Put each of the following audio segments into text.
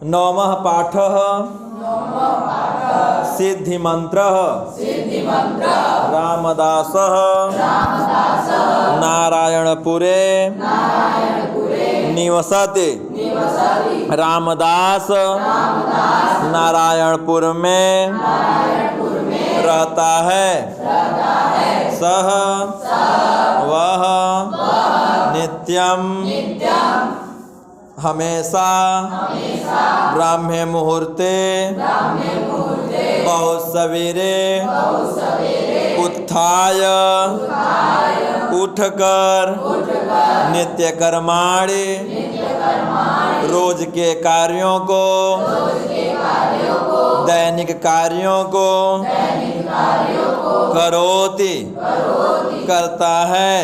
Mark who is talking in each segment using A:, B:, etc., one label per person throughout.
A: नवमः पाठः सिद्धिमन्त्रः रामदासः नारायणपुरे निवसति। रामदास नारायणपुर में रहता है। सह वह नित्यम हमेशा ब्राह्मे मुहूर्ते बहुत सवेरे उत्थाय उठकर नित्य कर्माणि रोज के कार्यों को दैनिक कार्यों को करोति करता है।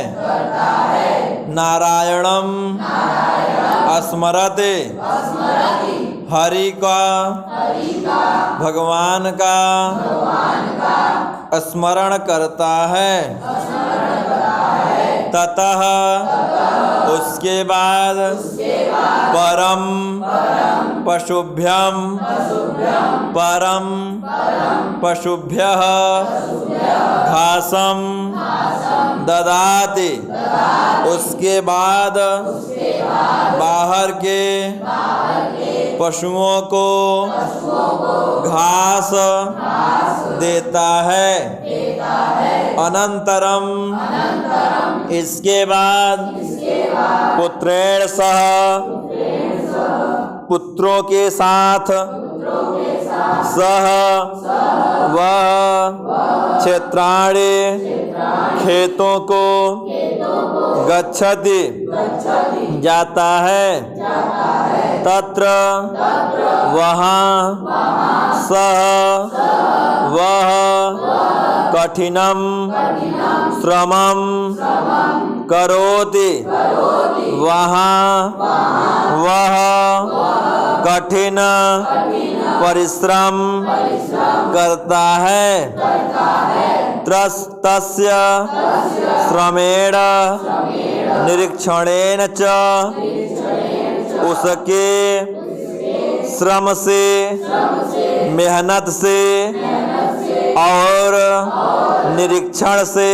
A: नारायणम स्मरते हरि का भगवान का स्मरण करता है। ततः उसके बाद परम पशुभ्यम पशुभ्यः घासम ददाति। उसके बाद बाहर के पशुओं को घास देता है। अनंतरम इसके बाद पुत्रेण सह पुत्रों के साथ सह वह क्षेत्राणि खेतों को गच्छति जाता है। तत्र वहाँ सह वह कठिनम श्रमम करोति। वहाँ वह कठिन परिश्रम करता है। तस्य श्रमेण निरीक्षणेन च उसके श्रम से मेहनत से और निरीक्षण से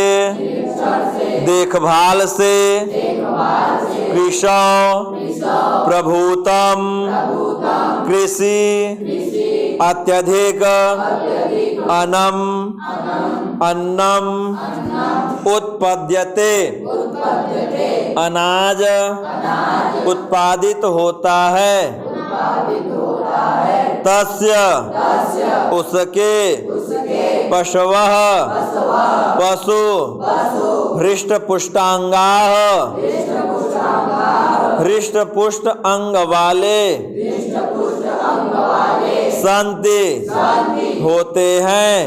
A: देखभाल से कृषौ प्रभूतम कृषि अत्यधिक अन्नम उत्पद्यते अनाज उत्पादित होता है। तस्य उसके पशवः पशु हृष्ट पुष्टांगाः हृष्ट पुष्ट अंग वाले संति होते हैं।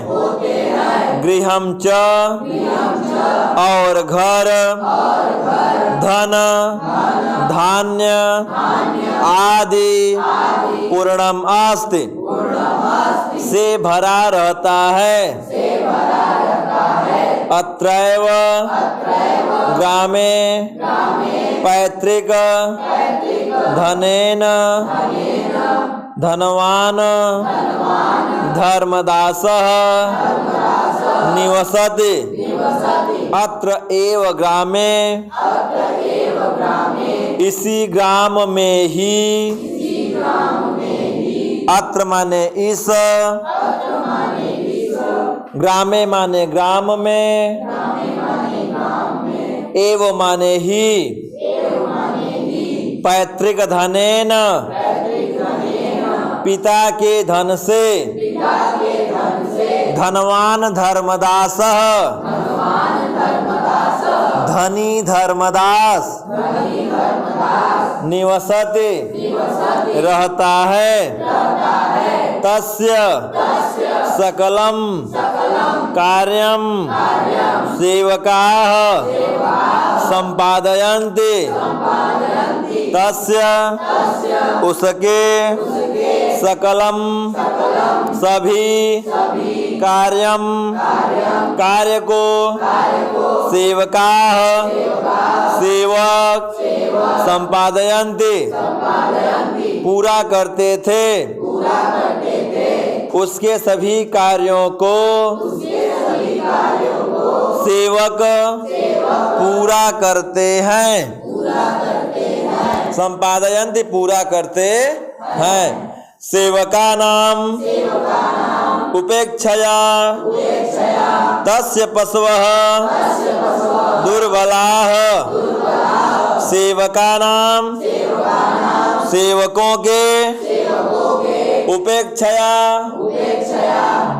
A: गृहम च और घर धन धान्य आदि पूर्णम अस्ति से भरा रहता है। अत्रैव ग्रामे पैतृक धनेन धनवान धर्मदासः निवसति। अत्र एव ग्रामे इसी ग्राम में ही अत्र माने इस ग्रामे माने ग्राम में एव माने ही पैतृक धनेन पिता के धन से धनवान धर्मदासः धनी धर्मदास निवसति रहता है। तस्य सकलम कार्यम सेवकाः संपादयन्ति। तस्य उसके सकलम सभी कार्यम कार्य को सेवकाः सेवक संपादयन्ति पूरा करते थे उसके सभी कार्यों को सेवक पूरा करते हैं। संपादयन्ति पूरा करते हैं। सेवका नाम उपेक्षया तस्य पशवः दुर्बलाः। सेवका नाम सेवकों के उपेक्षया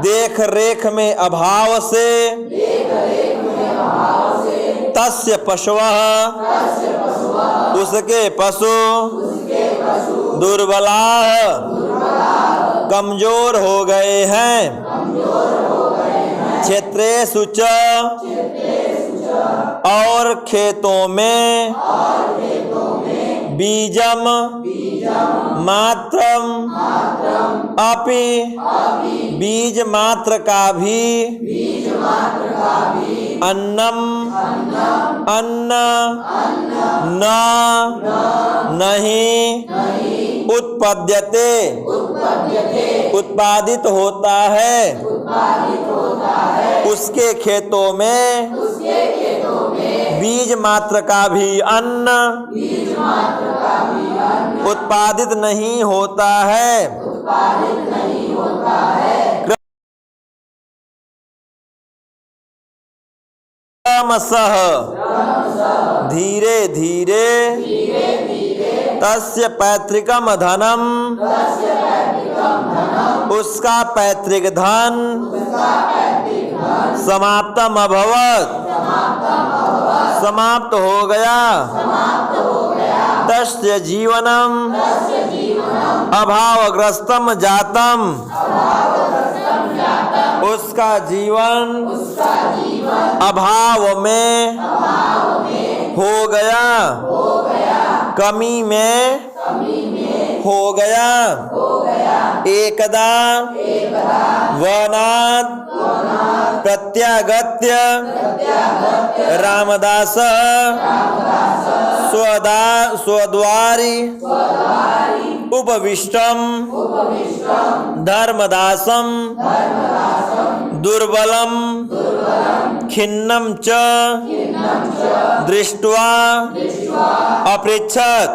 A: देख रेख में अभाव से तस्य पशवः उसके पशु दुर्बलाः कमजोर हो गए हैं। क्षेत्रेषु च और खेतों में बीजम मात्रम अपि बीज मात्र का भी अन्नम अन्न न नहीं उत्पद्यते उत्पादित होता है। उसके खेतों में बीज मात्र का भी अन्न उत्पादित नहीं होता है। क्रमशः धीरे धीरे तस्य पैतृकम धनम उसका पैतृक धन समाप्तम अभवत् समाप्त हो गया। तस्य जीवनम अभावग्रस्तम जातम उसका जीवन अभाव में हो गया कमी में हो गया। एकदा वनात् प्रत्यागत्य रामदास स्वद्वारि उपविष्टम धर्मदासम दुर्बलम खिन्नम च दृष्ट्वा अपृच्छत्।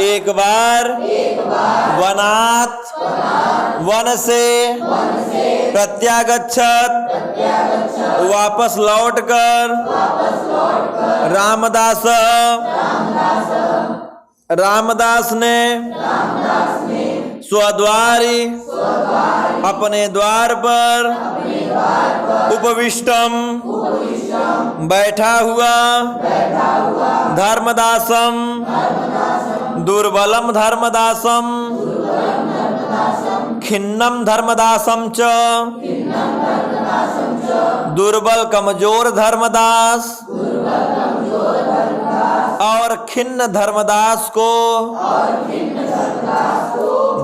A: एक बार वनात् वन से प्रत्यागच्छत् वापस लौटकर रामदास ने स्वद्वारी अपने द्वार पर उपविष्टम बैठा हुआ धर्मदासम दुर्बलम धर्मदासम खिन्नम धर्मदासम च दुर्बल कमजोर धर्मदास और खिन्न धर्मदास को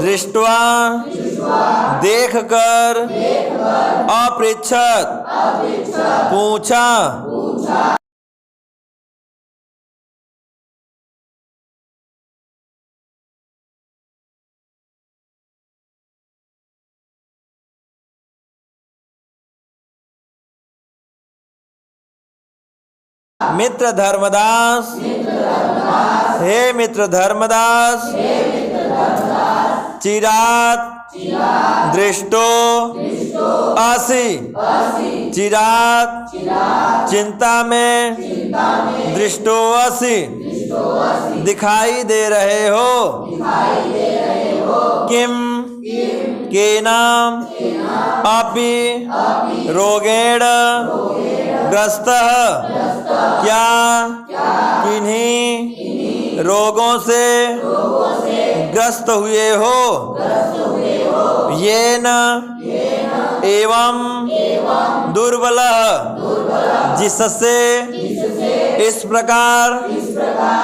A: दृष्टवा देखकर अपृच्छत् पूछा। मित्र धर्मदास हे मित्र धर्मदास चिरात दृष्टो असि चिरात चिंता में दृष्टो असि दिखाई दे रहे हो। किम केनाम अपि रोगेण ग्रस्तः क्या किन्हीं रोगों से ग्रस्त हुए हो। येन एवं दुर्बलः जिससे इस प्रकार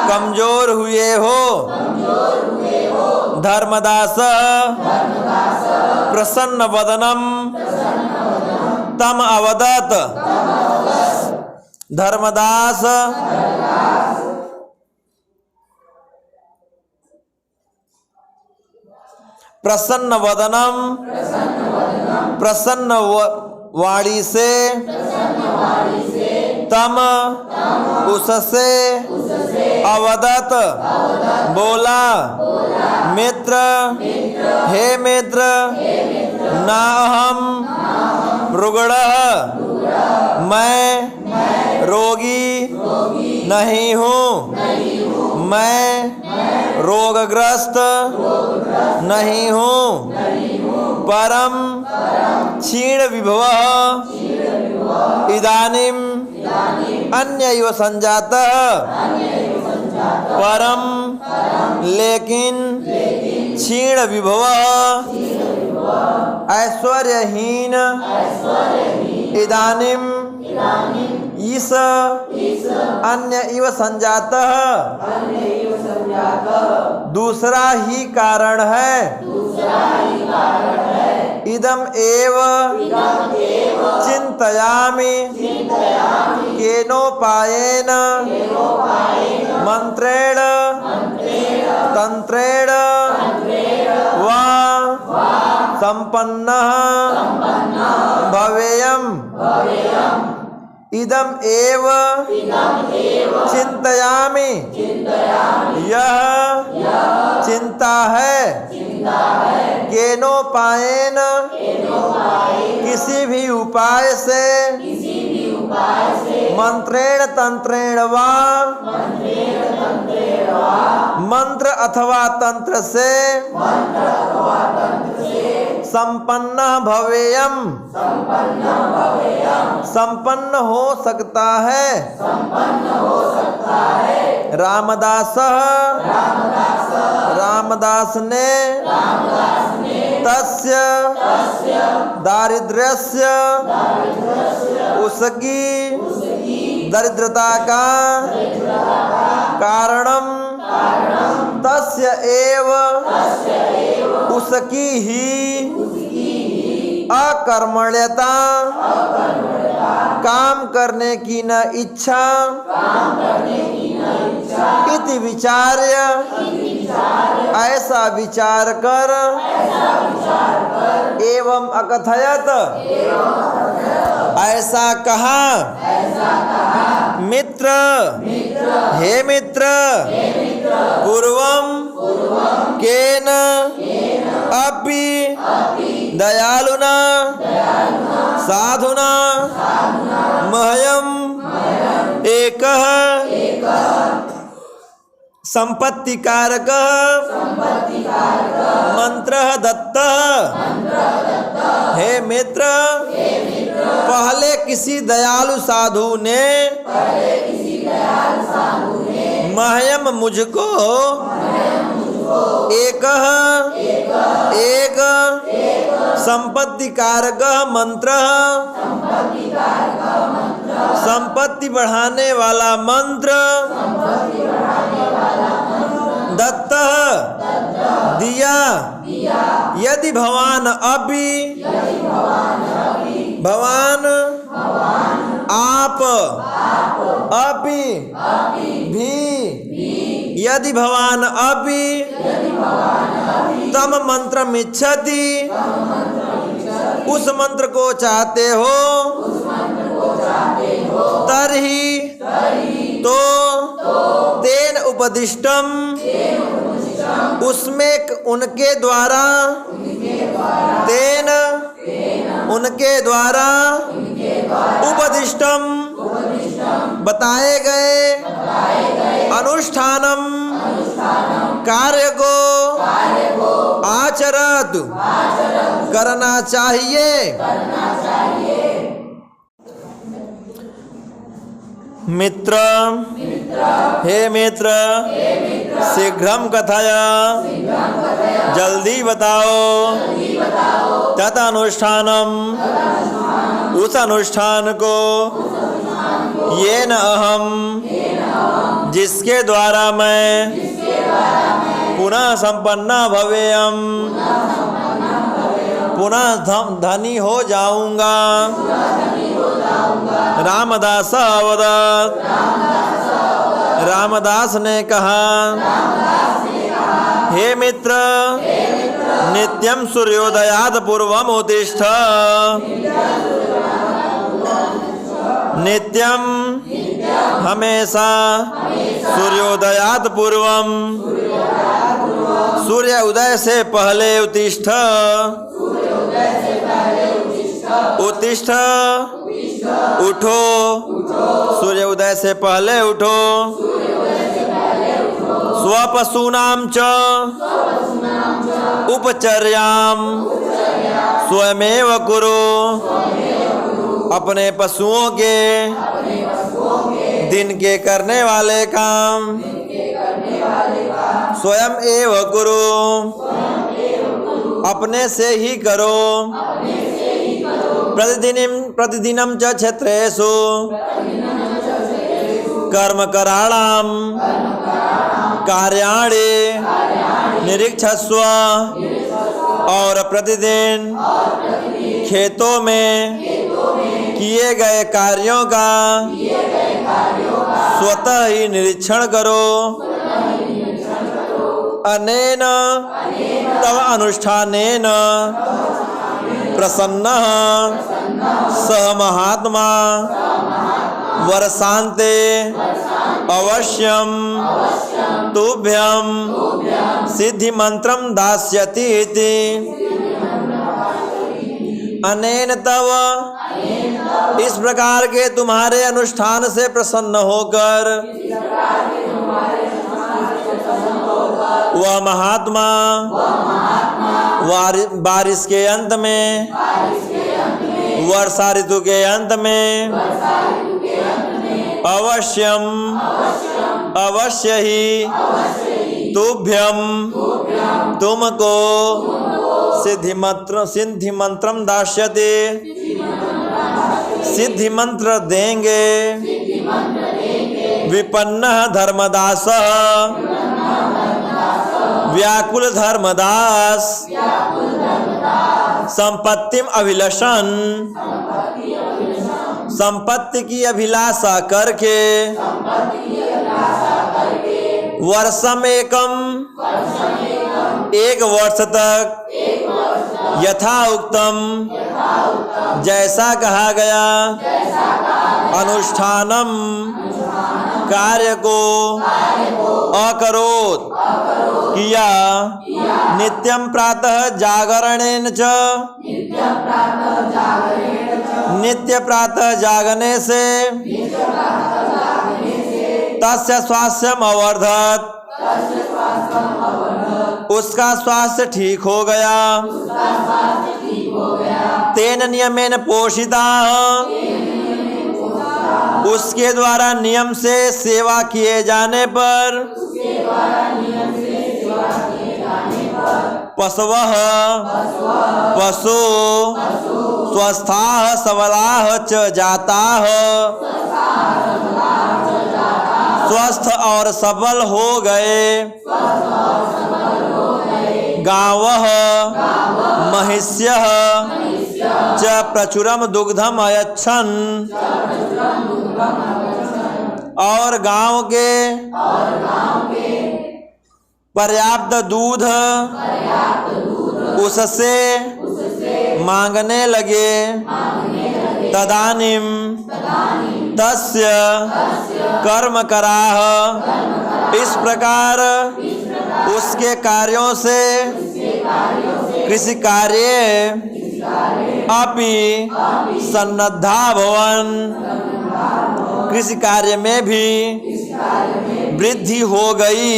A: कमजोर हुए हो। धर्मदास प्रसन्न वदनम तम अवदत धर्मदास प्रसन्न वदनम प्रसन्न वाणी से तम उससे अवदत बोला मित्र हे मित्र न अहम रुग्णः मैं रोगी नहीं हूँ मैं रोगग्रस्त नहीं हूँ परम क्षीण विभवः इदानीम अन्यैव संजातः परम लेकिन क्षीण विभवः ऐश्वर्यहीन इदानीम इस अन्य इव संजातः दूसरा ही कारण है इदम एव चिंतयामि केनोपायेन मंत्रेण तंत्रेण वा संपन्नः भवेयम् इदम एव चिंतयामि यह चिंता है केनोपायेन किसी भी उपाय से मंत्रेण तंत्रेण वा मंत्र अथवा तंत्र से संपन्न भवेयम संपन्न हो सकता है रामदास ने तस्य दारिद्र्यस्य उसकी दरिद्रता का कारणम तस्य एव उसकी ही अकर्मण्यता काम करने की न इच्छा इति विचार्य ऐसा विचार कर एवं अकथयत ऐसा कहा मित्र हे मित्र पूर्वम केन अपि दयालुना साधुना मह्यम एकः संपत्तिकारकः मंत्रः दत्तः हे मित्र पहले किसी दयालु साधु ने मह्यम मुझको एक संपत्तिकारक मंत्र संपत्ति बढ़ाने वाला मंत्र दत्त दिया यदि भवान अभी भवान आप अभी भी यदि भवान अभी तम मंत्र इच्छति उस मंत्र को चाहते हो तरही तो तेन उपदिष्टम उसमें उनके द्वारा तेन उनके द्वारा उपदिष्टम बताए गए अनुष्ठानम कार्य को आचरत करना चाहिए। मित्र हे मित्र शीघ्रम कथय जल्दी बताओ तत् अनुष्ठानम उस अनुष्ठान को ये न अहम जिसके द्वारा मैं पुनः संपन्न भवेयम पुनः धनी हो जाऊंगा। रामदास अवदत रामदास ने कहा हे मित्र नित्यं सूर्योदयात् पूर्वम् उत्तिष्ठ। नित्यं हमेशा सूर्योदयात् पूर्वम सूर्य उदय से पहले उत्तिष्ठ। उत्तिष्ठ उठो, सूर्य उदय से पहले उठो। स्वपशूनां च उपचर्यां स्वयमेव कुरु। अपने पशुओं के दिन के करने वाले काम स्वयं एव कुरु, अपने से ही करो। प्रतिदिनं च क्षेत्रेषु कर्मकराणां कार्याणि निरीक्षस्व। और प्रतिदिन खेतों में किए गए कार्यों का स्वतः ही निरीक्षण करो। अनेन तव अनुष्ठानेन प्रसन्नः सः महात्मा वर्षान्ते अवश्यं तुभ्यं सिद्धि मंत्रं दास्यति इति। अनेन तव इस प्रकार के तुम्हारे अनुष्ठान से प्रसन्न होकर वह महात्मा बारिश के अंत में, वर्षा ऋतु के अंत में अवश्यम अवश्य ही तुभ्यम तुमको सिद्धि मंत्रम दास्यते, सिद्धि मंत्र देंगे। विपन्नः धर्मदासः व्याकुल धर्मदास संपत्तिम अभिलषण, संपत्ति की अभिलाषा करके वर्षम एकम, एक वर्ष तक यथा उक्तम, जैसा कहा गया, अनुष्ठानम कार्य को अकरोत् किया। नित्यं प्रातः जागरणेन च, नित्य प्रातः जागने से तस्य स्वास्थ्यम अवर्धत, उसका स्वास्थ्य ठीक हो गया। तेन नियमेन पोषिता, उसके द्वारा नियम से सेवा किए जाने पर पशवः पशु स्वस्थाः सबलाः च जाताः, स्वस्थ और सबल हो गए। गावः महिष्यः च प्रचुरम दुग्धम अयच्छन्, और गांव के पर्याप्त दूध उससे मांगने लगे। तदानीम तस्य कर्म कराह, इस प्रकार उसके कार्यों से कृषि कार्य अपि सन्नद्धा भवन, कृषि कार्य में भी वृद्धि हो गई।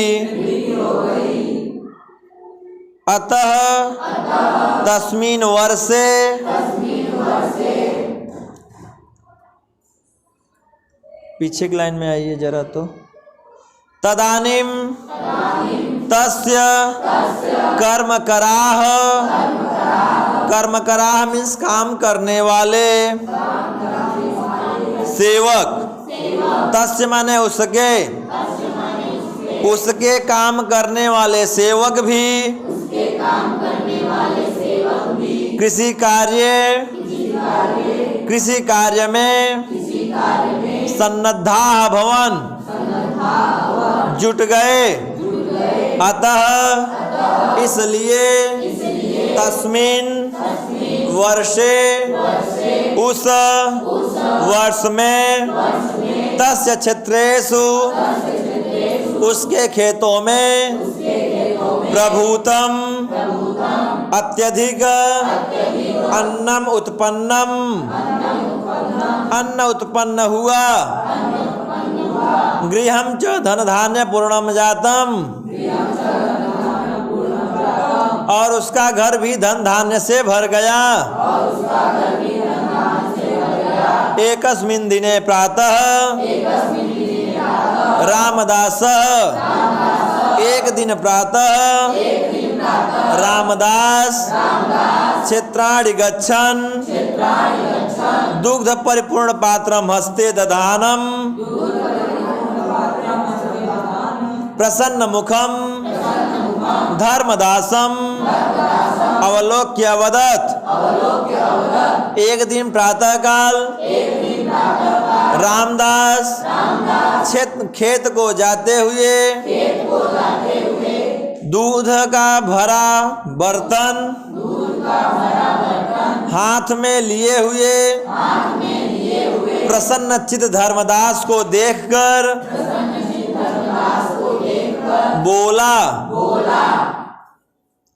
A: अतः तस्मिन् वर्षे पीछे की लाइन में आइए जरा तो। तदानीम तस्य कर्म कराह, कर्म कराह मीन्स काम करने वाले, सेवक। तस्य माने उसके, उसके काम करने वाले सेवक भी कृषि कार्य में सन्नद्धा भवन जुट गए। अतः इसलिए तस्मिन वर्षे उस वर्ष में तस्य क्षेत्रेषु उसके खेतों में प्रभूतम अत्यधिक अन्नम उत्पन्नम अन्न उत्पन्न हुआ गृहं च धन धान्य पूर्णम जातम और उसका घर भी धन धान्य से भर गया। एकस्मिन् दिने प्रातः रामदास एक दिन प्रातः रामदास क्षेत्राणि गच्छन् दुग्ध परिपूर्ण पात्रम हस्ते दधानम प्रसन्न मुखम धर्मदासम अवलोक्य वदत्। एक दिन प्रातः काल रामदास खेत को जाते हुए दूध का भरा बर्तन हाथ में लिए हुए प्रसन्न चित्त धर्मदास को देखकर बोला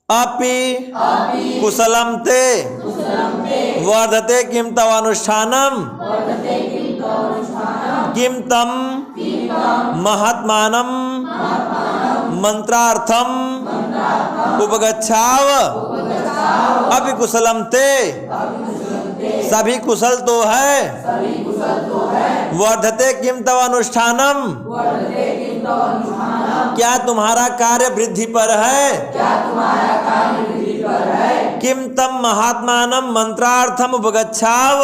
A: अपि कुशलम ते वर्धते किम तव अनुष्ठानम किम तम महात्मानम मंत्रार्थम उपगच्छाव अपि कुशलम ते सभी कुशल तो है वर्धते किम तव अनुष्ठानम क्या तुम्हारा कार्य वृद्धि पर है किम तम महात्मानम मंत्रार्थम उपगच्छाव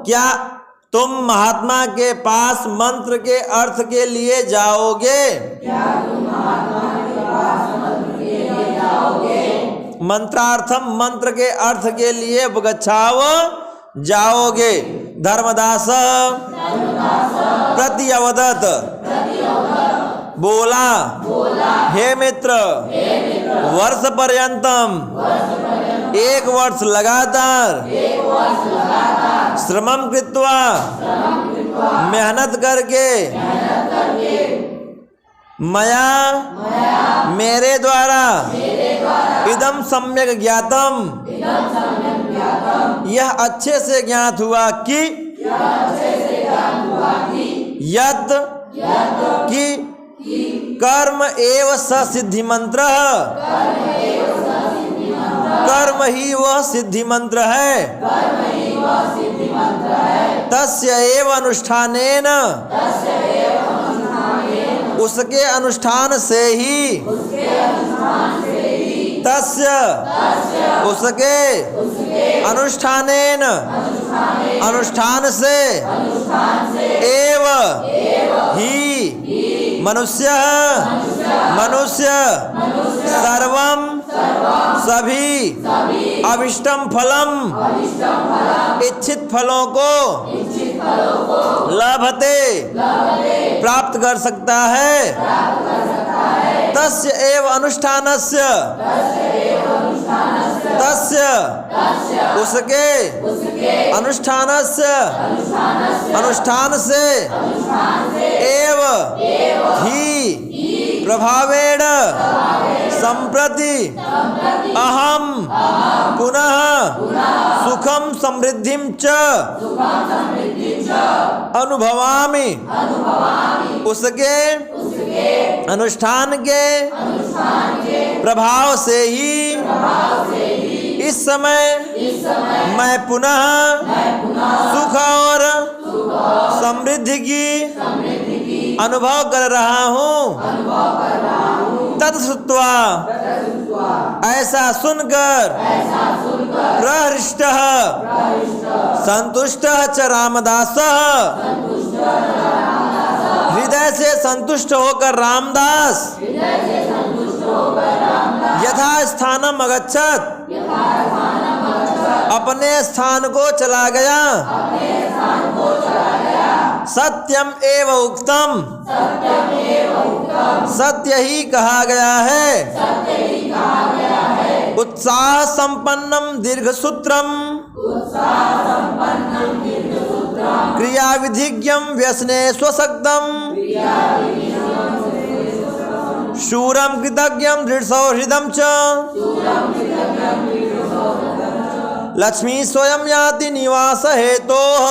A: क्या तुम महात्मा के पास मंत्र के अर्थ के लिए जाओगे मंत्रार्थम मंत्र के अर्थ के लिए उपगच्छाव जाओगे। धर्मदास प्रति अवदत बोला हे मित्र वर्ष पर्यंतम एक वर्ष लगातार श्रमम कृत्वा मेहनत करके मया मेरे द्वारा इदम सम्यक ज्ञातम यह अच्छे से ज्ञात हुआ कि यद कि कर्म एव स सिद्धि मंत्र कर्म ही वह सिद्धि मंत्र है तस्य एव अनुष्ठानेन उसके अनुष्ठान से ही तस्य उसके अनुष्ठानेन अनुष्ठान से एव ही मनुष्य सर्वम सभी अभिष्टम फलम इच्छित फलों को लभते प्राप्त कर सकता है तस्य एव अनुष्ठानस्य तस्य उसके अनुष्ठानस्य अनुष्ठान से एव ही प्रभावेण संप्रति अहम पुनः सुखम समृद्धिम च अनुभवामि उसके अनुष्ठान के प्रभाव से ही इस समय मैं पुनः सुख और समृद्धि की अनुभव कर रहा हूँ तत्सुत्वा ऐसा सुनकर प्रहृष्टः संतुष्टः च रामदासः हृदय से संतुष्ट होकर रामदास यथा स्थानम अगच्छत अपने स्थान को चला गया सत्यम एव उक्तम, सत्य ही कहा गया है। उत्साह संपन्नम दीर्घसूत्रम, क्रिया विधिज्ञम व्यसने स्वसक्तम, शूरम कृतज्ञम दृढ़सौहृदम च, लक्ष्मी स्वयं याति निवास हेतोः।